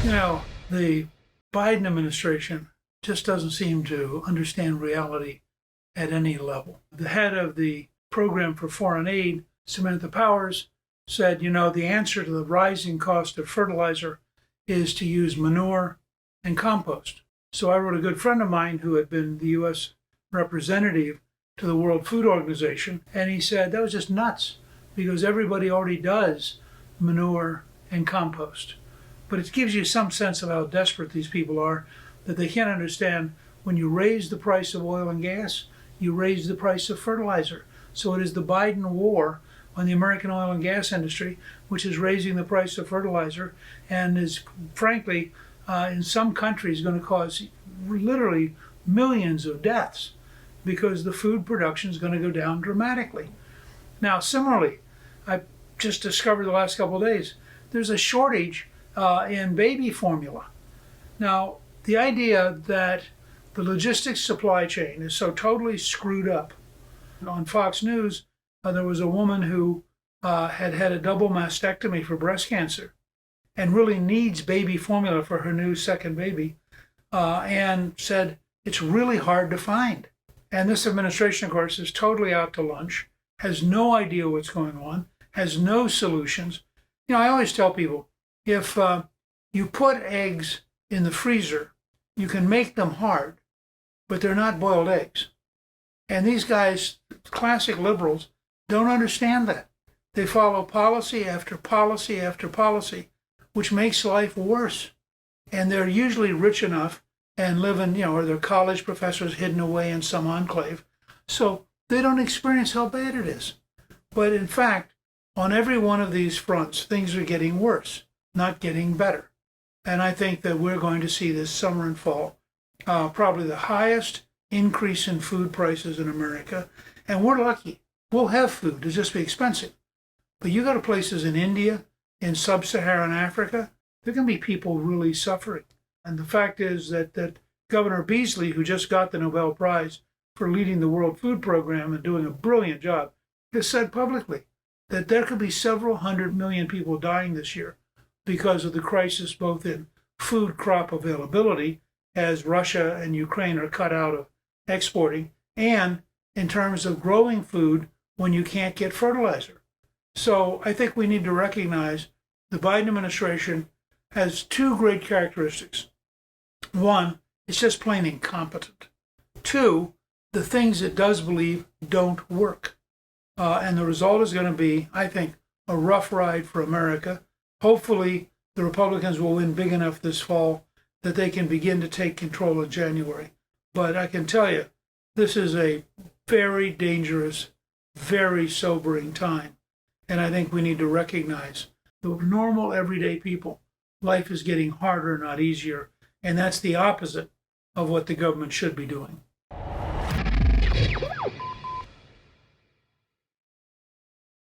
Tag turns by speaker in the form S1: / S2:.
S1: You know, the Biden administration just doesn't seem to understand reality at any level. The head of the program for foreign aid, Samantha Powers, said, the answer to the rising cost of fertilizer is to use manure and compost. So I wrote a good friend of mine who had been the U.S. representative to the World Food Organization, and he said that was just nuts because everybody already does manure and compost. But it gives you some sense of how desperate these people are, that they can't understand when you raise the price of oil and gas, you raise the price of fertilizer. So it is the Biden war on the American oil and gas industry, which is raising the price of fertilizer and is, frankly, in some countries going to cause literally millions of deaths because the food production is going to go down dramatically. Now, similarly, I just discovered the last couple of days, there's a shortage in baby formula. Now, the idea that the logistics supply chain is so totally screwed up. On Fox News, there was a woman who had had a double mastectomy for breast cancer and really needs baby formula for her new second baby, and said it's really hard to find. And this administration, of course, is totally out to lunch, has no idea what's going on, has no solutions. I always tell people, if you put eggs in the freezer, you can make them hard, but they're not boiled eggs. And these guys, classic liberals, don't understand that. They follow policy after policy after policy, which makes life worse. And they're usually rich enough and live in, or they're college professors hidden away in some enclave. So they don't experience how bad it is. But in fact, on every one of these fronts, things are getting worse, not getting better. And I think that we're going to see this summer and fall probably the highest increase in food prices in America. And we're lucky. We'll have food. It'll just be expensive. But you go to places in India, in sub-Saharan Africa, there can be people really suffering. And the fact is that Governor Beasley, who just got the Nobel Prize for leading the World Food Program and doing a brilliant job, has said publicly that there could be several 100 million people dying this year because of the crisis both in food crop availability, as Russia and Ukraine are cut out of exporting, and in terms of growing food when you can't get fertilizer. So I think we need to recognize the Biden administration has two great characteristics. One, it's just plain incompetent. Two, the things it does believe don't work. And the result is going to be, I think, a rough ride for America. Hopefully, the Republicans will win big enough this fall that they can begin to take control in January. But I can tell you, this is a very dangerous, very sobering time. And I think we need to recognize the normal, everyday people. Life is getting harder, not easier. And that's the opposite of what the government should be doing.